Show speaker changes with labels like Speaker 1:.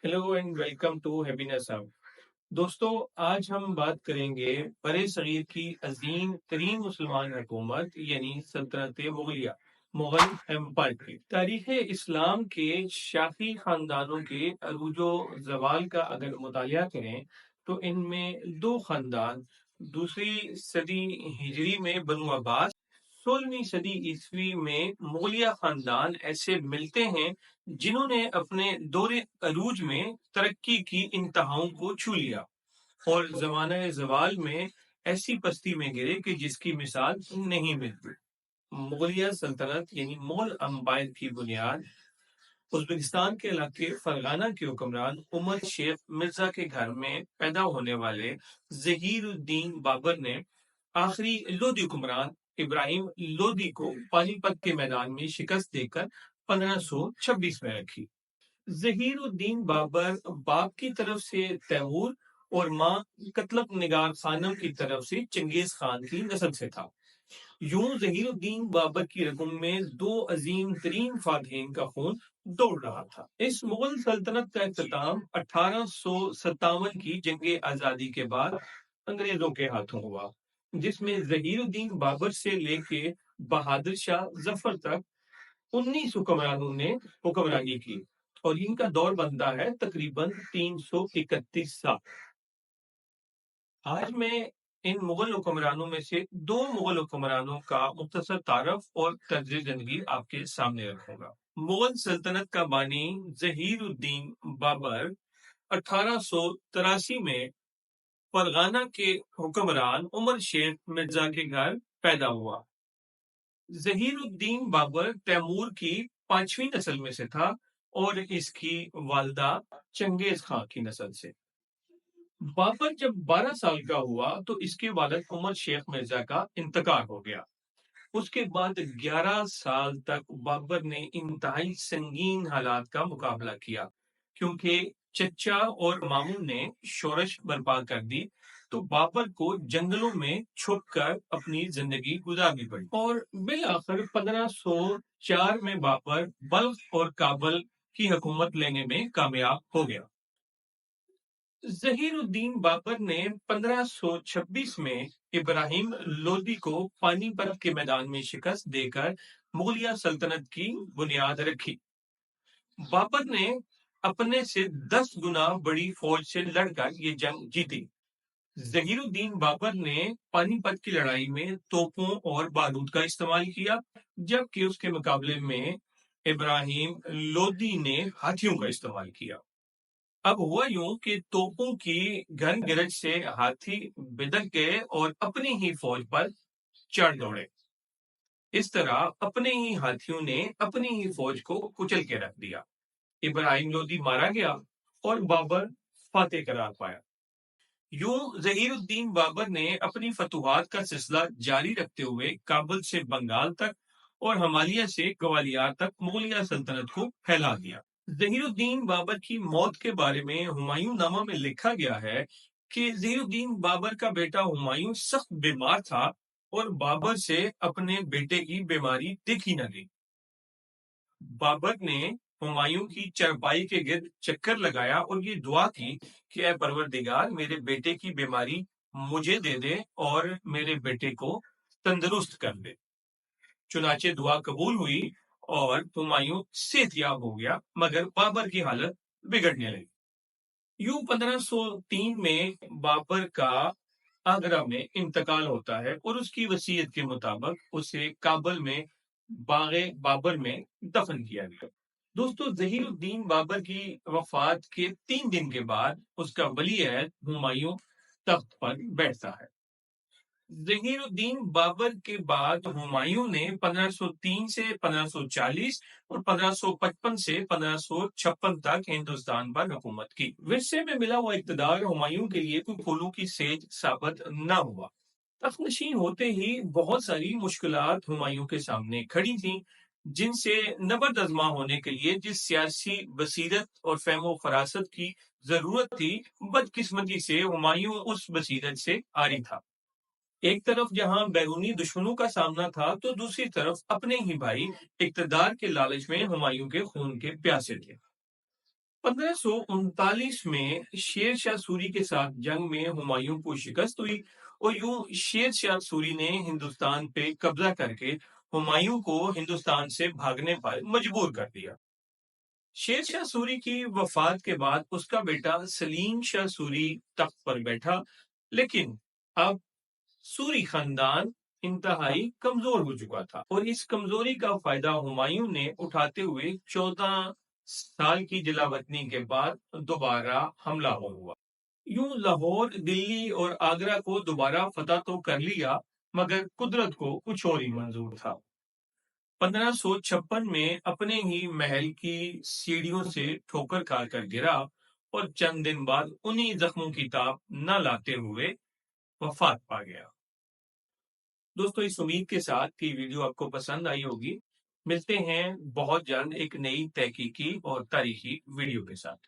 Speaker 1: Hello and welcome to happiness hub. दोस्तों, आज हम बात करेंगे बड़े सगीर की अजीम तरीन मुसलमान हुकूमत यानी सल्तनत मुगलिया, मुगल एम्पायर की। तारीख इस्लाम के शाही खानदानों के अरूजो जवाल का अगर मुतालिया करें तो इनमें दो खानदान दूसरी सदी हिजरी में बनु अब्बास, 16वीं सदी ईस्वी में मुगलिया खानदान ऐसे मिलते हैं जिन्होंने अपने दौरे अरूज में तरक्की की इंतहाओं को छू लिया और जमाना जवाल में ऐसी पस्ती में गिरे कि जिसकी मिसाल नहीं मिलती। मुगलिया सल्तनत यानी मुगल अम्पायर की बुनियाद उज्बेकिस्तान के इलाके फरगाना के हुक्मरान उमर शेख मिर्जा के घर में पैदा होने वाले जहीरुद्दीन बाबर ने आखिरी लोधी हुक्मरान इब्राहिम लोधी को पानीपत के मैदान में शिकस्त देकर 1526 में रखी। जहीरुद्दीन बाबर बाप की तरफ से तैमूर और मां कतलब निगार खानम की तरफ से चंगेज खान की नस्ल से था। यूं जहीरुद्दीन बाबर की रकम में दो अजीम तरीन फातहीन का खून दौड़ रहा था। इस मुगल सल्तनत का इख्तिताम 1857 की जंग आजादी के बाद अंग्रेजों के हाथों हुआ, जिसमें जहीरुद्दीन बाबर से लेके बहादुर शाह जफर तक 19 हुक्मरानों ने हुक्मरानी की और इनका दौर बनता है तकरीबन 331 साल। आज मैं इन मुगल हुक्मरानों में से दो मुगल हुक्मरानों का मुख्तसर तारफ और तर्ज जिंदगी आपके सामने रखूंगा। मुगल सल्तनत का बानी जहीरुद्दीन बाबर 1883 में फरगाना के हुक्मरान उमर शेख मिर्जा के घर पैदा हुआ। जहीरुद्दीन बाबर तैमूर की 5वीं नस्ल में से था और इसकी वालदा चंगेज खां की नस्ल से। बाबर जब 12 साल का हुआ तो इसके वालिद उमर शेख मिर्जा का इंतकाल हो गया। उसके बाद 11 साल तक बाबर ने इंतहाई संगीन हालात का मुकाबला किया, क्योंकि चचा और मामू ने शोरश बर्पा कर दी तो बाबर को जंगलों में छुपकर अपनी जिंदगी गुजारनी पड़ी और बिलाखिर 1504 में बाबर बल्ख और काबल की हुकूमत लेने में कामयाब हो गया। जहीरुद्दीन बाबर ने 1526 में इब्राहिम लोदी को पानीपत के मैदान में शिकस्त देकर मुगलिया सल्तनत की बुनियाद रखी। बाबर ने अपने से 10 गुना बड़ी फौज से लड़कर ये जंग जीती। जहीरुद्दीन बाबर ने पानीपत की लड़ाई में तोपों और बारूद का इस्तेमाल किया, जबकि उसके मुकाबले में इब्राहिम लोदी ने हाथियों का इस्तेमाल किया। अब हुआ यूं कि तोपों की घन गिरज से हाथी बिदक गए और अपनी ही फौज पर चढ़ दौड़े। इस तरह अपने ही हाथियों ने अपनी ही फौज को कुचल के रख दिया। इब्राहिम लोदी मारा गया और बाबर फातेह करार पाया। यूं जहीरुद्दीन बाबर ने अपनी फतुहात का सिलसिला जारी रखते हुए काबुल से बंगाल तक और हिमालय से ग्वालियर तक मुगलिया सल्तनत को फैला दिया। जहीरुद्दीन बाबर की मौत के बारे में हुमायूं नामा में लिखा गया है कि जहीरुद्दीन बाबर का बेटा हुमायूं सख्त बीमार था और बाबर से अपने बेटे की बीमारी देखी न गई। बाबर ने हुमायूं की चरपाई के गिर्द चक्कर लगाया और ये दुआ की कि ऐ परवरदिगार, मेरे बेटे की बीमारी मुझे दे दे और मेरे बेटे को तंदुरुस्त कर दे। चुनाचे दुआ कबूल हुई और हुमायूं सेहतयाब हो गया, मगर बाबर की हालत बिगड़ने लगी। यूं 1503 में बाबर का आगरा में इंतकाल होता है और उसकी वसीयत के मुताबिक उसे काबुल में बागे बाबर में दफन किया गया। दोस्तों, जहीरुद्दीन बाबर की वफात के 3 दिन के बाद उसका वली अहद हुमायूं तख्त पर बैठता है। जहीरुद्दीन बाबर के बाद हुमायूं ने 1503 से 1540 और 1555 से 1556 तक हिंदुस्तान पर हुकूमत की। विरसे में मिला हुआ इक़्तिदार हुमायूं के लिए कोई फूलों की सेज साबित न हुआ। तख्तनशीन होते ही बहुत सारी मुश्किलात हुमायूं के सामने खड़ी थीं, जिनसे नबरदज़मा होने के लिए जिस सियासी बसीरत और फहमो फरासत की जरूरत थी, बदकिस्मती से हुमायूं उस बसीरत से आरी था। एक तरफ जहां बैरूनी दुश्मनों का सामना था तो दूसरी तरफ अपने ही भाई इक़्तिदार के लालच में हुमायूं के खून के प्यासे थे। 1539 میں شیر شاہ سوری کے ساتھ جنگ میں ہمایوں کو شکست ہوئی اور یوں شیر شاہ سوری نے ہندوستان پہ قبضہ کر کے ہمایوں کو ہندوستان سے بھاگنے پر مجبور کر دیا۔ شیر شاہ سوری کی وفات کے بعد اس کا بیٹا سلیم شاہ سوری تخت پر بیٹھا، لیکن اب سوری خاندان انتہائی کمزور ہو چکا تھا اور اس کمزوری کا فائدہ ہمایوں نے اٹھاتے ہوئے 14 سال کی جلا وطنی کے بعد دوبارہ حملہ ہوا۔ یوں لاہور، دلی اور آگرہ کو دوبارہ فتح تو کر لیا، مگر قدرت کو کچھ اور ہی منظور تھا۔ 1556 میں اپنے ہی محل کی سیڑھیوں سے ٹھوکر کھا کر گرا اور چند دن بعد انہی زخموں کی تاب نہ لاتے ہوئے وفات پا گیا۔ دوستو، اس امید کے ساتھ کہ ویڈیو آپ کو پسند آئی ہوگی، ملتے ہیں بہت جلد ایک نئی تحقیقی اور تاریخی ویڈیو کے ساتھ۔